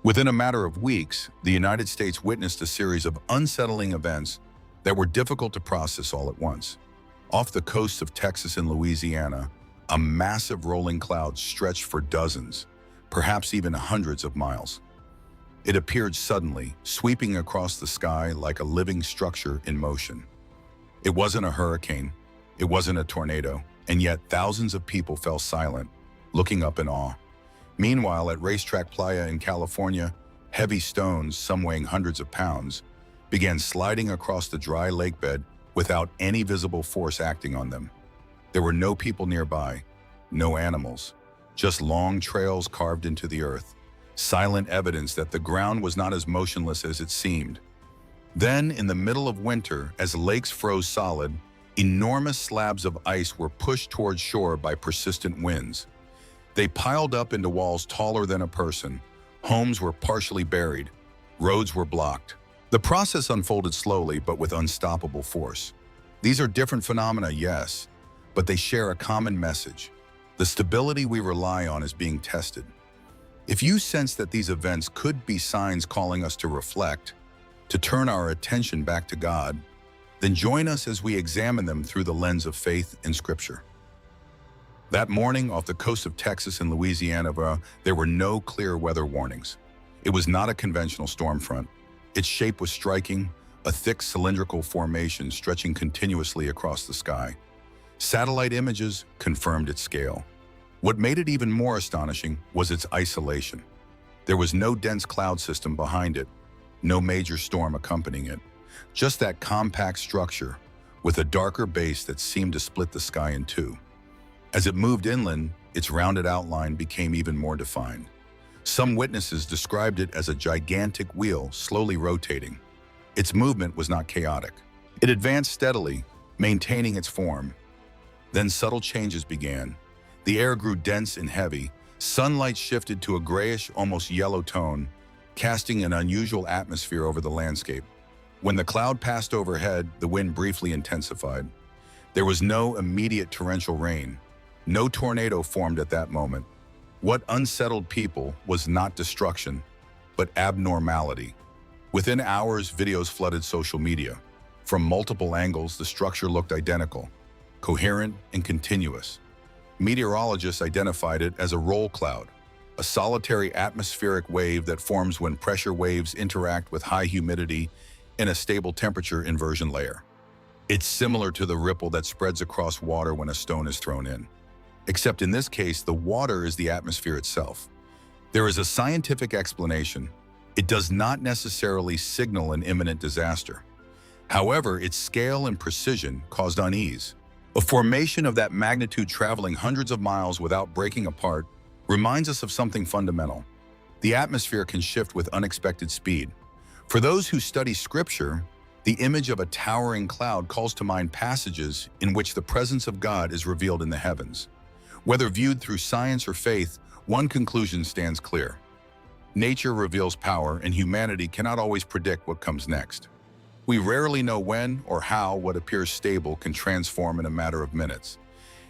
Within a matter of weeks, the United States witnessed a series of unsettling events that were difficult to process all at once. Off the coasts of Texas and Louisiana, a massive rolling cloud stretched for dozens, perhaps even hundreds of miles. It appeared suddenly, sweeping across the sky like a living structure in motion. It wasn't a hurricane, it wasn't a tornado, and yet thousands of people fell silent, looking up in awe. Meanwhile, at Racetrack Playa in California, heavy stones, some weighing hundreds of pounds, began sliding across the dry lake bed without any visible force acting on them. There were no people nearby, no animals, just long trails carved into the earth, silent evidence that the ground was not as motionless as it seemed. Then, in the middle of winter, as lakes froze solid, enormous slabs of ice were pushed toward shore by persistent winds. They piled up into walls taller than a person. Homes were partially buried. Roads were blocked. The process unfolded slowly, but with unstoppable force. These are different phenomena, yes, but they share a common message. The stability we rely on is being tested. If you sense that these events could be signs calling us to reflect, to turn our attention back to God, then join us as we examine them through the lens of faith and Scripture. That morning, off the coast of Texas and Louisiana, there were no clear weather warnings. It was not a conventional storm front. Its shape was striking, a thick cylindrical formation stretching continuously across the sky. Satellite images confirmed its scale. What made it even more astonishing was its isolation. There was no dense cloud system behind it, no major storm accompanying it, just that compact structure with a darker base that seemed to split the sky in two. As it moved inland, its rounded outline became even more defined. Some witnesses described it as a gigantic wheel slowly rotating. Its movement was not chaotic. It advanced steadily, maintaining its form. Then subtle changes began. The air grew dense and heavy. Sunlight shifted to a grayish, almost yellow tone, casting an unusual atmosphere over the landscape. When the cloud passed overhead, the wind briefly intensified. There was no immediate torrential rain. No tornado formed at that moment. What unsettled people was not destruction, but abnormality. Within hours, videos flooded social media. From multiple angles, the structure looked identical, coherent and continuous. Meteorologists identified it as a roll cloud, a solitary atmospheric wave that forms when pressure waves interact with high humidity in a stable temperature inversion layer. It's similar to the ripple that spreads across water when a stone is thrown in. Except in this case, the water is the atmosphere itself. There is a scientific explanation. It does not necessarily signal an imminent disaster. However, its scale and precision caused unease. A formation of that magnitude traveling hundreds of miles without breaking apart reminds us of something fundamental. The atmosphere can shift with unexpected speed. For those who study Scripture, the image of a towering cloud calls to mind passages in which the presence of God is revealed in the heavens. Whether viewed through science or faith, one conclusion stands clear. Nature reveals power, and humanity cannot always predict what comes next. We rarely know when or how what appears stable can transform in a matter of minutes.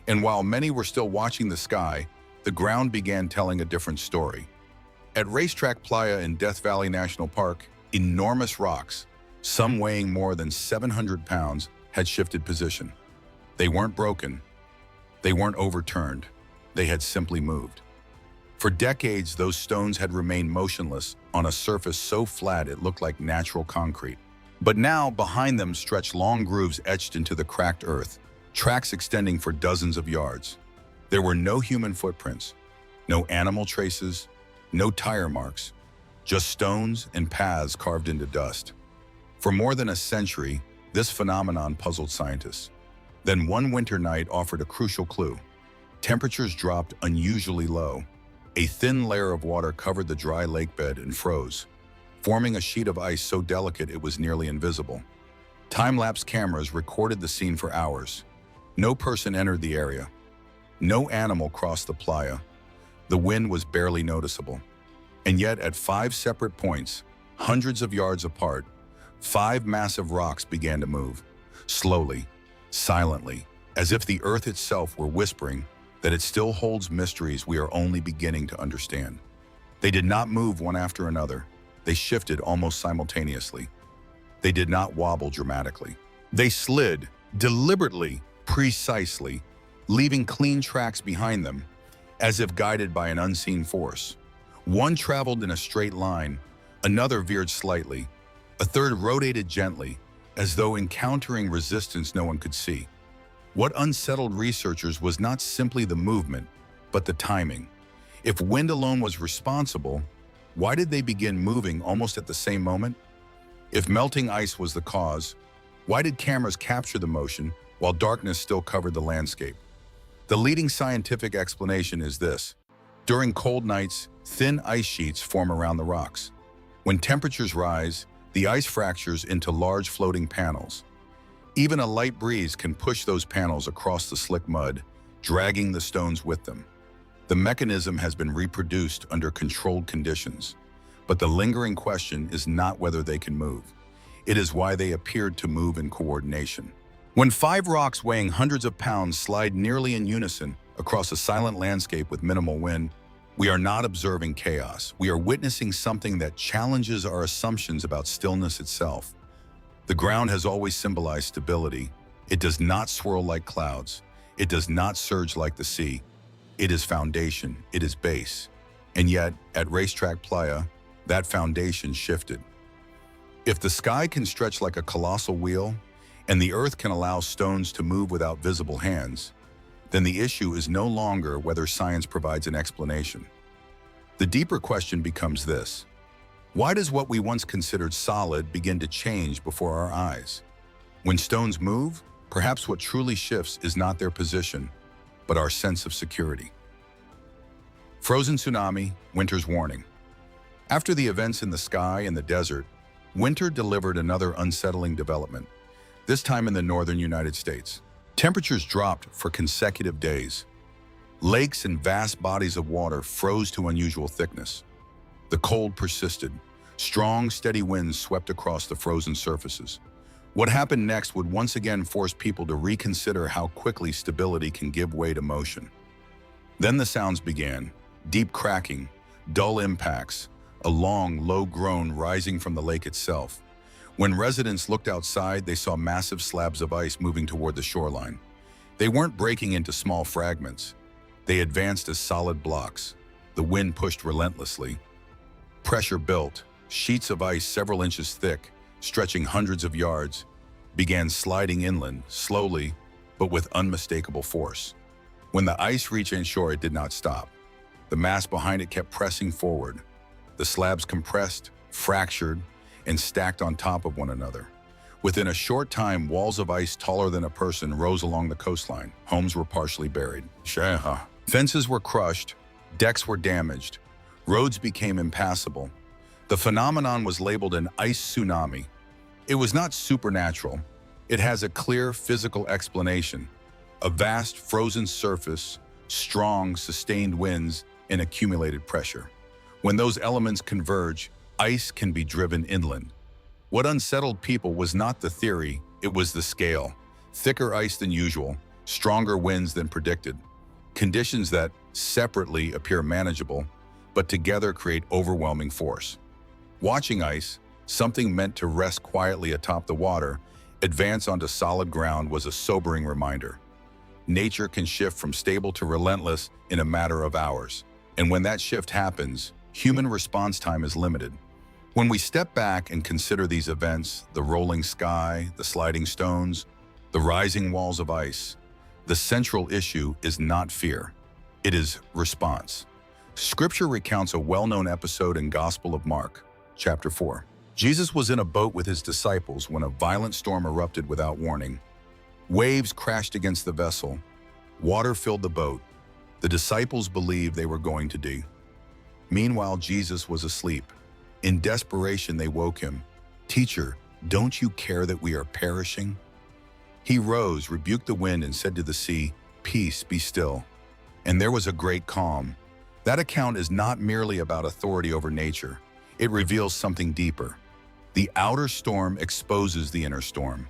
And while many were still watching the sky, the ground began telling a different story. At Racetrack Playa in Death Valley National Park, enormous rocks, some weighing more than 700 pounds, had shifted position. They weren't broken. They weren't overturned. They had simply moved. For decades, those stones had remained motionless on a surface so flat it looked like natural concrete. But now, behind them stretched long grooves etched into the cracked earth, tracks extending for dozens of yards. There were no human footprints, no animal traces, no tire marks, just stones and paths carved into dust. For more than a century, this phenomenon puzzled scientists. Then one winter night offered a crucial clue. Temperatures dropped unusually low. A thin layer of water covered the dry lake bed and froze, forming a sheet of ice so delicate it was nearly invisible. Time-lapse cameras recorded the scene for hours. No person entered the area. No animal crossed the playa. The wind was barely noticeable. And yet, at 5 separate points, hundreds of yards apart, 5 massive rocks began to move, slowly, silently, as if the earth itself were whispering that it still holds mysteries we are only beginning to understand. They did not move one after another. They shifted almost simultaneously. They did not wobble dramatically. They slid, deliberately, precisely, leaving clean tracks behind them, as if guided by an unseen force. One traveled in a straight line, another veered slightly, a third rotated gently, as though encountering resistance no one could see. What unsettled researchers was not simply the movement, but the timing. If wind alone was responsible, why did they begin moving almost at the same moment? If melting ice was the cause, why did cameras capture the motion while darkness still covered the landscape? The leading scientific explanation is this. During cold nights, thin ice sheets form around the rocks. When temperatures rise, the ice fractures into large floating panels. Even a light breeze can push those panels across the slick mud, dragging the stones with them. The mechanism has been reproduced under controlled conditions, but the lingering question is not whether they can move. It is why they appeared to move in coordination. When 5 rocks weighing hundreds of pounds slide nearly in unison across a silent landscape with minimal wind, we are not observing chaos. We are witnessing something that challenges our assumptions about stillness itself. The ground has always symbolized stability. It does not swirl like clouds. It does not surge like the sea. It is foundation. It is base. And yet, at Racetrack Playa, that foundation shifted. If the sky can stretch like a colossal wheel, and the earth can allow stones to move without visible hands, then the issue is no longer whether science provides an explanation. The deeper question becomes this: why does what we once considered solid begin to change before our eyes? When stones move, perhaps what truly shifts is not their position, but our sense of security. Frozen tsunami, winter's warning. After the events in the sky and the desert, winter delivered another unsettling development, this time in the northern United States. Temperatures dropped for consecutive days. Lakes and vast bodies of water froze to unusual thickness. The cold persisted. Strong, steady winds swept across the frozen surfaces. What happened next would once again force people to reconsider how quickly stability can give way to motion. Then the sounds began: deep cracking, dull impacts, a long, low groan rising from the lake itself. When residents looked outside, they saw massive slabs of ice moving toward the shoreline. They weren't breaking into small fragments. They advanced as solid blocks. The wind pushed relentlessly. Pressure built. Sheets of ice several inches thick, stretching hundreds of yards, began sliding inland, slowly, but with unmistakable force. When the ice reached inshore, it did not stop. The mass behind it kept pressing forward. The slabs compressed, fractured, and stacked on top of one another. Within a short time, walls of ice taller than a person rose along the coastline. Homes were partially buried. Fences were crushed, decks were damaged, roads became impassable. The phenomenon was labeled an ice tsunami. It was not supernatural. It has a clear physical explanation: a vast frozen surface, strong, sustained winds, and accumulated pressure. When those elements converge, ice can be driven inland. What unsettled people was not the theory, it was the scale. Thicker ice than usual, stronger winds than predicted. Conditions that separately appear manageable, but together create overwhelming force. Watching ice, something meant to rest quietly atop the water, advance onto solid ground was a sobering reminder. Nature can shift from stable to relentless in a matter of hours. And when that shift happens, human response time is limited. When we step back and consider these events, the rolling sky, the sliding stones, the rising walls of ice, the central issue is not fear. It is response. Scripture recounts a well-known episode in Gospel of Mark, chapter 4. Jesus was in a boat with his disciples when a violent storm erupted without warning. Waves crashed against the vessel. Water filled the boat. The disciples believed they were going to die. Meanwhile, Jesus was asleep. In desperation, they woke him. "Teacher, don't you care that we are perishing?" He rose, rebuked the wind, and said to the sea, "Peace, be still." And there was a great calm. That account is not merely about authority over nature. It reveals something deeper. The outer storm exposes the inner storm.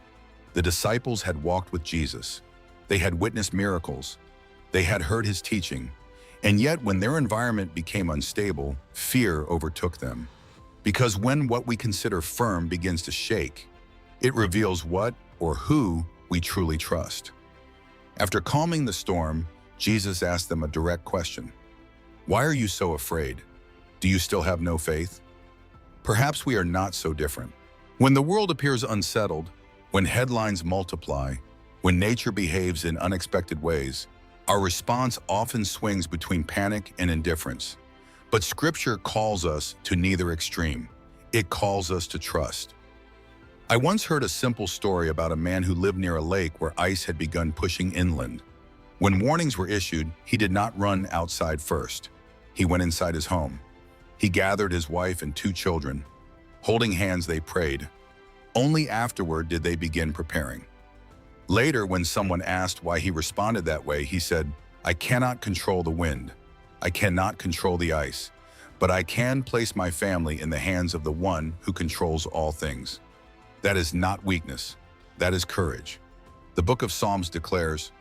The disciples had walked with Jesus. They had witnessed miracles. They had heard his teaching. And yet, when their environment became unstable, fear overtook them. Because when what we consider firm begins to shake, it reveals what or who we truly trust. After calming the storm, Jesus asked them a direct question. Why are you so afraid? Do you still have no faith? Perhaps we are not so different. When the world appears unsettled, when headlines multiply, when nature behaves in unexpected ways, our response often swings between panic and indifference. But Scripture calls us to neither extreme. It calls us to trust. I once heard a simple story about a man who lived near a lake where ice had begun pushing inland. When warnings were issued, he did not run outside first. He went inside his home. He gathered his wife and 2 children. Holding hands, they prayed. Only afterward did they begin preparing. Later, when someone asked why he responded that way, he said, I cannot control the wind. I cannot control the ice, but I can place my family in the hands of the one who controls all things. That is not weakness. That is courage. The book of Psalms declares,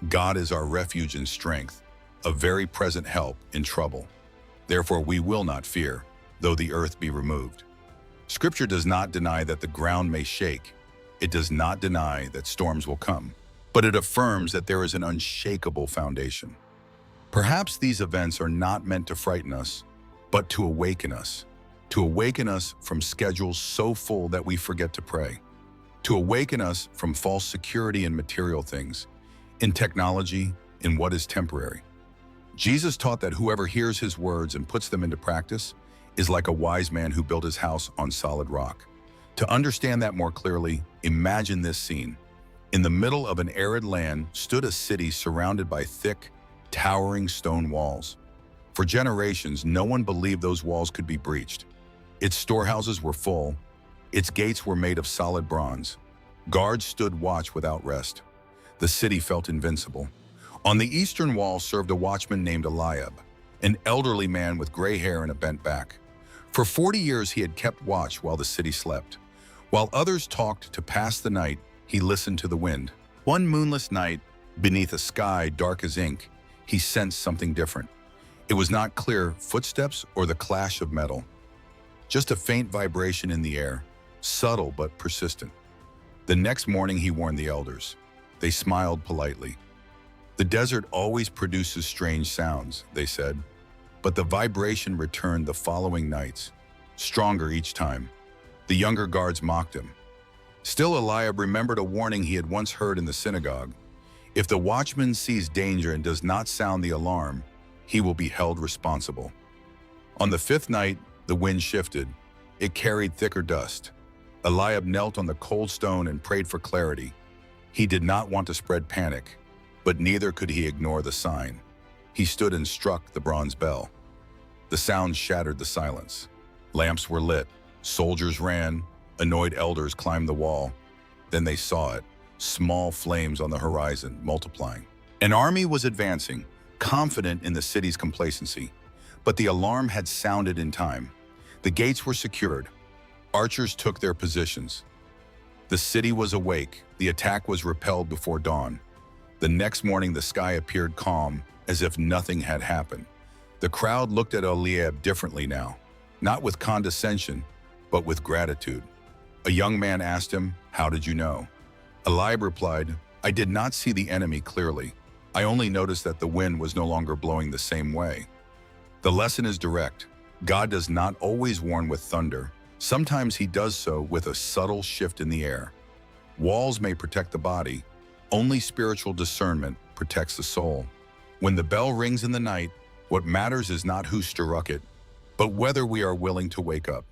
God is our refuge and strength, a very present help in trouble. Therefore we will not fear, though the earth be removed. Scripture does not deny that the ground may shake. It does not deny that storms will come, but it affirms that there is an unshakable foundation. Perhaps these events are not meant to frighten us, but to awaken us from schedules so full that we forget to pray, to awaken us from false security in material things, in technology, in what is temporary. Jesus taught that whoever hears his words and puts them into practice is like a wise man who built his house on solid rock. To understand that more clearly, imagine this scene. In the middle of an arid land stood a city surrounded by thick, towering stone walls. For generations, no one believed those walls could be breached. Its storehouses were full. Its gates were made of solid bronze. Guards stood watch without rest. The city felt invincible. On the eastern wall served a watchman named Eliab, an elderly man with gray hair and a bent back. For 40 years he had kept watch while the city slept. While others talked to pass the night, he listened to the wind. One moonless night, beneath a sky dark as ink, he sensed something different. It was not clear footsteps or the clash of metal. Just a faint vibration in the air, subtle but persistent. The next morning he warned the elders. They smiled politely. The desert always produces strange sounds, they said, but the vibration returned the following nights, stronger each time. The younger guards mocked him. Still, Eliab remembered a warning he had once heard in the synagogue. If the watchman sees danger and does not sound the alarm, he will be held responsible. On the 5th night, the wind shifted. It carried thicker dust. Eliab knelt on the cold stone and prayed for clarity. He did not want to spread panic, but neither could he ignore the sign. He stood and struck the bronze bell. The sound shattered the silence. Lamps were lit. Soldiers ran. Annoyed elders climbed the wall. Then they saw it, small flames on the horizon, multiplying. An army was advancing, confident in the city's complacency. But the alarm had sounded in time. The gates were secured. Archers took their positions. The city was awake. The attack was repelled before dawn. The next morning, the sky appeared calm, as if nothing had happened. The crowd looked at Eliab differently now, not with condescension, but with gratitude. A young man asked him, "How did you know?" Eliab replied, "I did not see the enemy clearly. I only noticed that the wind was no longer blowing the same way." The lesson is direct. God does not always warn with thunder. Sometimes he does so with a subtle shift in the air. Walls may protect the body. Only spiritual discernment protects the soul. When the bell rings in the night, what matters is not who struck it, but whether we are willing to wake up.